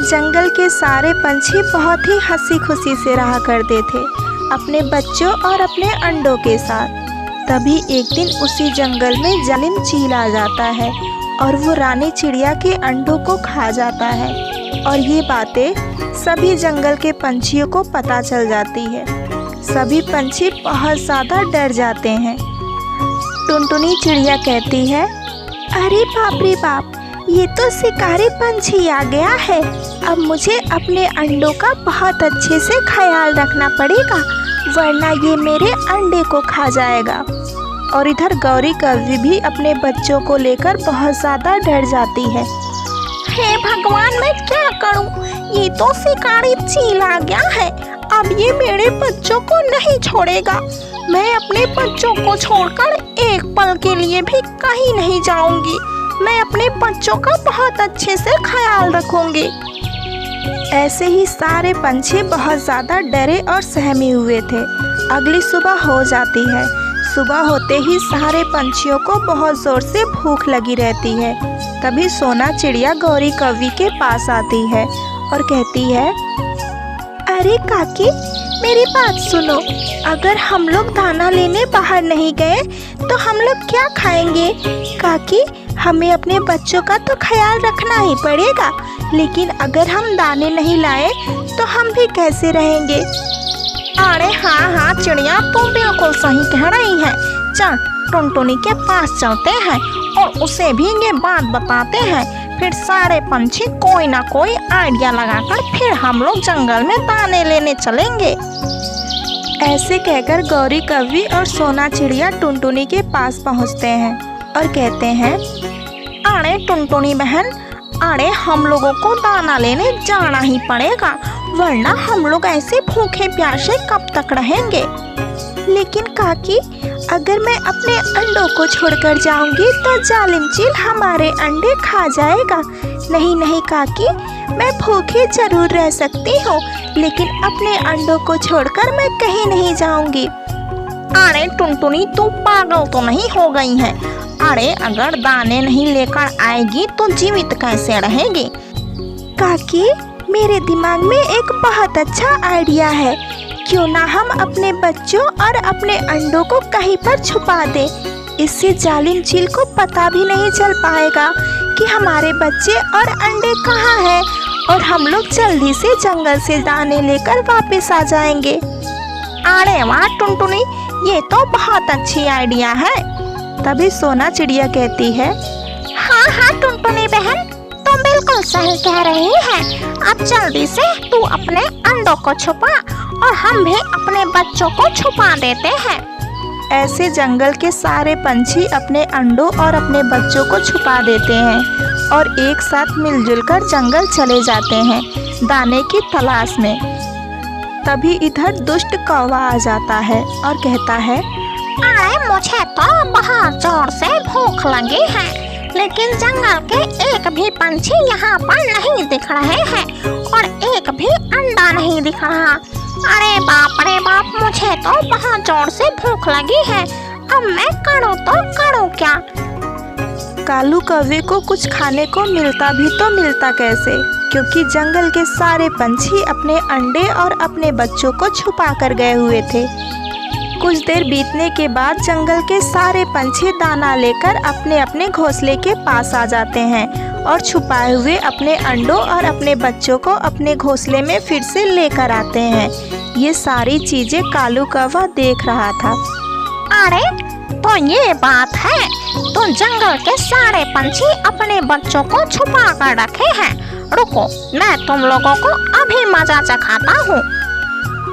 जंगल के सारे पंछी बहुत ही हंसी खुशी से रहा करते थे अपने बच्चों और अपने अंडों के साथ। तभी एक दिन उसी जंगल में जालिम चील आ जाता है और वो रानी चिड़िया के अंडों को खा जाता है और ये बातें सभी जंगल के पंछियों को पता चल जाती है। सभी पंछी बहुत ज़्यादा डर जाते हैं। टुनटुनी चिड़िया कहती है, अरे बाप रे बाप, ये तो शिकारी पंछी आ गया है। अब मुझे अपने अंडों का बहुत अच्छे से ख्याल रखना पड़ेगा, वरना ये मेरे अंडे को खा जाएगा। और इधर गौरी कौवी भी अपने बच्चों को लेकर बहुत ज़्यादा डर जाती है। हे भगवान, मैं क्या करूं? ये तो शिकारी चील आ गया है। अब ये मेरे बच्चों को नहीं छोड़ेगा। मैं अपने बच्चों को छोड़कर एक पल के लिए भी कहीं नहीं जाऊंगी। मैं अपने बच्चों का बहुत अच्छे से ख्याल रखूंगी। ऐसे ही सारे पंछी बहुत ज़्यादा डरे और सहमे हुए थे। अगली सुबह हो जाती है। सुबह होते ही सारे पंछियों को बहुत ज़ोर से भूख लगी रहती है। तभी सोना चिड़िया गौरी कौवी के पास आती है और कहती है, अरे काकी, मेरी बात सुनो। अगर हम लोग दाना लेने बाहर नहीं गए तो हम लोग क्या खाएंगे? काकी, हमें अपने बच्चों का तो ख्याल रखना ही पड़ेगा, लेकिन अगर हम दाने नहीं लाए तो हम भी कैसे रहेंगे? अरे हाँ चिड़िया, तुम बिल्कुल सही कह रही है। चल टुनटुनी के पास चलते हैं और उसे भी ये बात बताते हैं। फिर सारे पंछी कोई ना कोई आइडिया लगाकर फिर हम लोग जंगल में दाने लेने चलेंगे। ऐसे कहकर गौरी कौवी और सोना चिड़िया टुनटुनी के पास पहुंचते हैं और कहते हैं, अरे टुनटुनी बहन, अरे हम लोगों को दाना लेने जाना ही पड़ेगा, वरना हम लोग ऐसे भूखे प्यासे कब तक रहेंगे? लेकिन काकी, अगर मैं अपने अंडों को छोड़कर जाऊंगी तो जालिम चील हमारे अंडे खा जाएगा। नहीं काकी, मैं भूखी जरूर रह सकती हूँ, लेकिन अपने अंडों को छोड़कर मैं कहीं नहीं जाऊंगी। अरे टुनटुनी, तू पागल तो नहीं हो गई है? अरे अगर दाने नहीं लेकर आएगी तो जीवित कैसे रहेगी? काकी, मेरे दिमाग में एक बहुत अच्छा आइडिया है। क्यों ना हम अपने बच्चों और अपने अंडों को कहीं पर छुपा दें। इससे जालिम चील को पता भी नहीं चल पाएगा कि हमारे बच्चे और अंडे कहाँ हैं और हम लोग जल्दी से जंगल से दाने लेकर वापस आ जाएंगे। अरे वाह टुनटुनी, ये तो बहुत अच्छी आइडिया है। तभी सोना चिड़िया कहती है, हाँ टुनटुनी बहन, तुम बिल्कुल सही कह रही है। अब जल्दी से तू अपने अंडों को छुपा और हम भी अपने बच्चों को छुपा देते हैं। ऐसे जंगल के सारे पंछी अपने अंडों और अपने बच्चों को छुपा देते हैं और एक साथ मिलजुल कर जंगल चले जाते हैं दाने की तलाश में। तभी इधर दुष्ट कौवा आ जाता है और कहता है, अरे मुझे तो बहुत जोर से भूख लगी है, लेकिन जंगल के एक भी पंछी यहाँ पर नहीं दिख रहे हैं और एक भी अंडा नहीं दिख रहा। अरे बाप रे बाप, मुझे तो बहुत जोर से भूख लगी है। अब मैं करूँ तो करूँ क्या? कालू कौवे को कुछ खाने को मिलता भी तो मिलता कैसे, क्योंकि जंगल के सारे पंछी अपने अंडे और अपने बच्चों को छुपा कर गए हुए थे। कुछ देर बीतने के बाद जंगल के सारे पंछी दाना लेकर अपने अपने घोंसले के पास आ जाते हैं और छुपाए हुए अपने अंडों और अपने बच्चों को अपने घोंसले में फिर से लेकर आते हैं। ये सारी चीजें कालू कौवा देख रहा था। अरे तो ये बात है, तो जंगल के सारे पंछी अपने बच्चों को छुपा कर रखे हैं। रुको, मैं तुम लोगों को अभी मजा चखाता हूँ।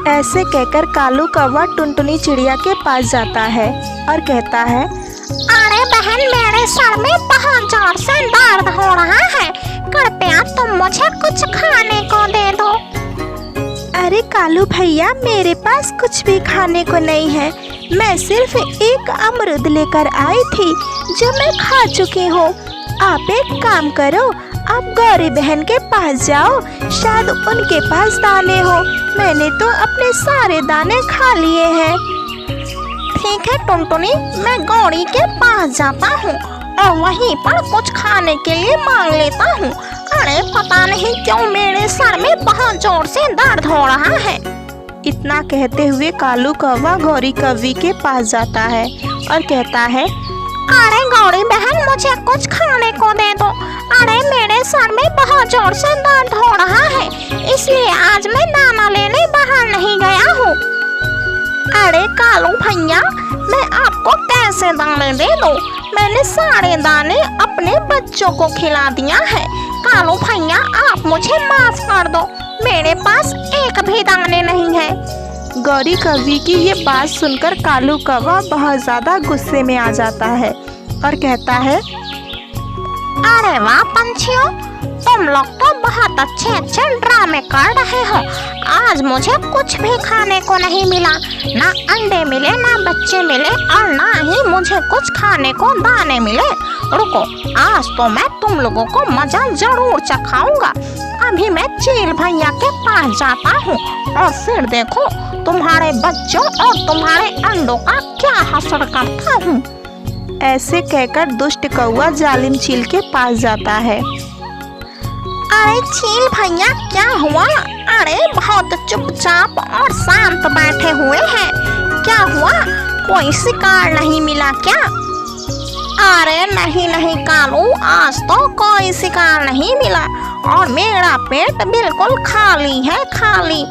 ऐसे कहकर कालू कौवा टुनटुनी चिड़िया के पास जाता है और कहता है, अरे बहन, मेरे सर में बहुत जोर से दर्द हो रहा है, कृपया तुम मुझे कुछ खाने को दे दो। अरे कालू भैया, मेरे पास कुछ भी खाने को नहीं है। मैं सिर्फ एक अमरूद लेकर आई थी जो मैं खा चुकी हूँ। आप एक काम करो, आप गौरी बहन के पास जाओ, शायद उनके पास दाने हो। मैंने तो अपने सारे दाने खा लिए हैं। ठीक है टुनटुनी, मैं गौरी के पास जाता हूँ और वहीं पर कुछ खाने के लिए मांग लेता हूँ। अरे पता नहीं क्यों मेरे सर में बहुत जोर से दर्द हो रहा है। इतना कहते हुए कालू कौवा गौरी कौवी के पास जाता है और कहता है, अरे गौरी बहन मुझे कुछ खाने को दे दो। अरे मेरे सर में बहुत जोर से दर्द हो रहा है, इसलिए आज मैं दाना लेने बाहर नहीं गया हूँ। अरे कालू भैया, मैं आपको कैसे दाने दे दूँ? मैंने सारे दाने अपने बच्चों को खिला दिया है। कालू भैया आप मुझे माफ कर दो, मेरे पास एक भी दाने नहीं है। गौरी कौवी की ये बात सुनकर कालू कौवा बहुत ज्यादा गुस्से में आ जाता है और कहता है, अरे वाह पंछियों, तुम लोग तो बहुत अच्छे अच्छे ड्रामे कर रहे हो। आज मुझे कुछ भी खाने को नहीं मिला, ना अंडे मिले, ना बच्चे मिले और ना ही मुझे कुछ खाने को दाने मिले। रुको, आज तो मैं तुम लोगों को मजा जरूर चखाऊंगा। अभी मैं चील भैया के पास जाता हूँ और फिर देखो तुम्हारे बच्चों और तुम्हारे अंडों का क्या हश्र करता हूँ। ऐसे कहकर दुष्ट कौवा जालिम चील के पास जाता है। अरे चील भैया क्या हुआ? अरे बहुत चुपचाप और शांत बैठे हुए हैं, क्या हुआ? कोई शिकार नहीं मिला क्या? अरे नहीं नहीं कालू, आज तो कोई शिकार नहीं मिला और मेरा पेट बिल्कुल खाली है, खाली।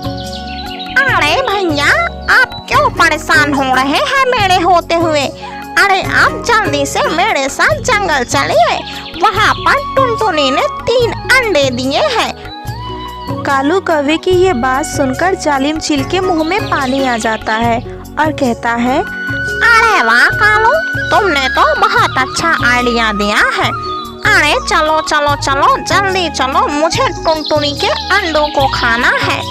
अरे भैया आप क्यों परेशान हो रहे हैं मेरे होते हुए? अरे आप जल्दी से मेरे साथ जंगल चलिए, वहाँ पर टुनटुनी ने 3 अंडे दिए हैं। कालू कौवे की ये बात सुनकर जालिम चील के मुंह में पानी आ जाता है और कहता है, अरे वाह कालू, तुमने तो बहुत अच्छा आइडिया दिया है। अरे चलो चलो चलो जल्दी चलो, मुझे टुनटुनी के अंडों को खाना है।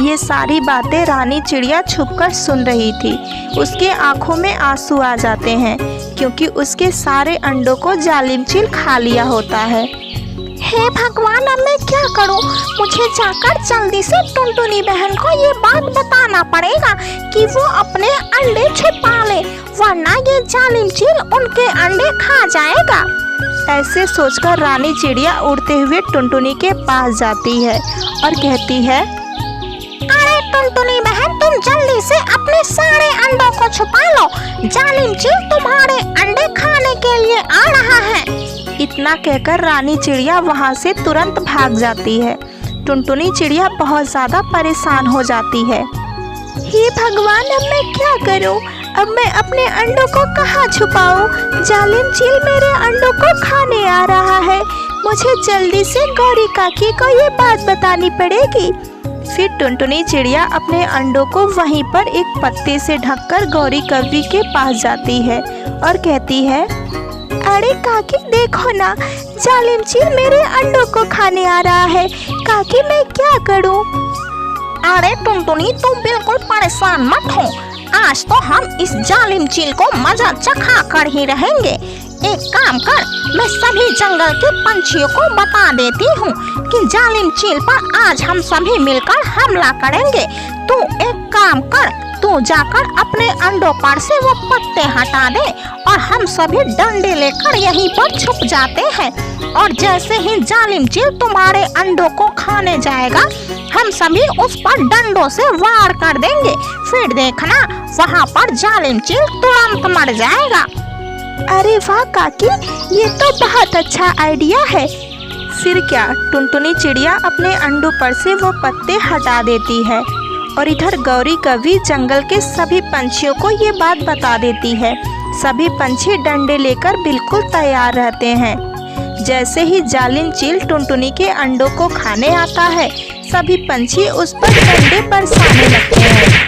ये सारी बातें रानी चिड़िया छुपकर सुन रही थी। उसके आंखों में आंसू आ जाते हैं क्योंकि उसके सारे अंडों को जालिम चील खा लिया होता है। हे भगवान, अब मैं क्या करूं? मुझे जाकर जल्दी से टुनटुनी बहन को ये बात बताना पड़ेगा कि वो अपने अंडे छिपा ले, वरना ये जालिम चील उनके अंडे खा जाएगा। ऐसे सोचकर रानी चिड़िया उड़ते हुए टुनटुनी के पास जाती है और कहती है, अरे टुनटुनी बहन, तुम जल्दी से अपने सारे अंडों को छुपा लो, जालिम चील तुम्हारे अंडे खाने के लिए आ रहा है। इतना कहकर रानी चिड़िया वहाँ से तुरंत भाग जाती है। टुनटुनी चिड़िया बहुत ज्यादा परेशान हो जाती है। हे भगवान, अब मैं क्या करूं? अब मैं अपने अंडों को कहाँ छुपाऊं? जालिम चील मेरे अंडों को खाने आ रहा है। मुझे जल्दी से गौरी काकी को ये बात बतानी पड़ेगी। फिर टुनटुनी चिड़िया अपने अंडों को वहीं पर एक पत्ते से ढककर गौरी कौवी के पास जाती है और कहती है, अरे काकी देखो ना, जालिम चील मेरे अंडों को खाने आ रहा है। काकी मैं क्या करूं? अरे टुनटुनी, तुम बिल्कुल परेशान मत हो, आज तो हम इस जालिम चील को मजा चखा कर ही रहेंगे। एक काम कर, मैं सभी जंगल के पंछियों को बता देती हूँ कि जालिम चील पर आज हम सभी मिलकर हमला करेंगे। तू एक काम कर, तू जाकर अपने अंडों पर से वो पत्ते हटा दे और हम सभी डंडे लेकर यहीं पर छुप जाते हैं। और जैसे ही जालिम चील तुम्हारे अंडों को खाने जाएगा, हम सभी उस पर डंडों से वार कर देंगे। फिर देखना, वहाँ पर जालिम चील तुरंत मर जाएगा। अरे वाह काकी, ये तो बहुत अच्छा आइडिया है। फिर क्या, टुनटुनी चिड़िया अपने अंडों पर से वो पत्ते हटा देती है और इधर गौरी कौवी जंगल के सभी पंछियों को ये बात बता देती है। सभी पंछी डंडे लेकर बिल्कुल तैयार रहते हैं। जैसे ही जालिम चील टुनटुनी के अंडों को खाने आता है, सभी पंछी उस पर डंडे बरसाने लगते हैं।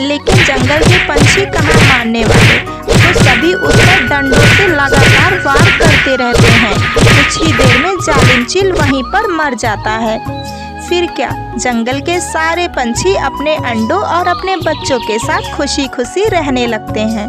लेकिन जंगल के पंछी कहाँ मानने वाले, तो सभी उस पर डंडों से लगातार वार करते रहते हैं। कुछ ही देर में जालिम चील वहीं पर मर जाता है। फिर क्या, जंगल के सारे पंछी अपने अंडों और अपने बच्चों के साथ खुशी खुशी रहने लगते हैं।